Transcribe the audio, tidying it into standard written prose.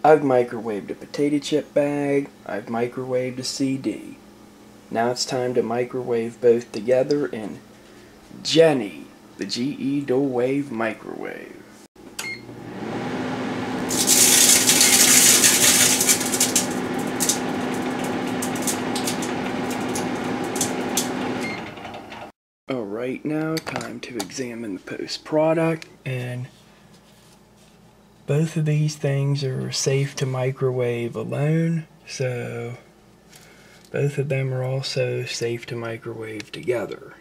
I've microwaved a potato chip bag, I've microwaved a CD. Now it's time to microwave both together in Jennie, the GE dual wave microwave. Alright, now time to examine the post product, and both of these things are safe to microwave alone, so both of them are also safe to microwave together.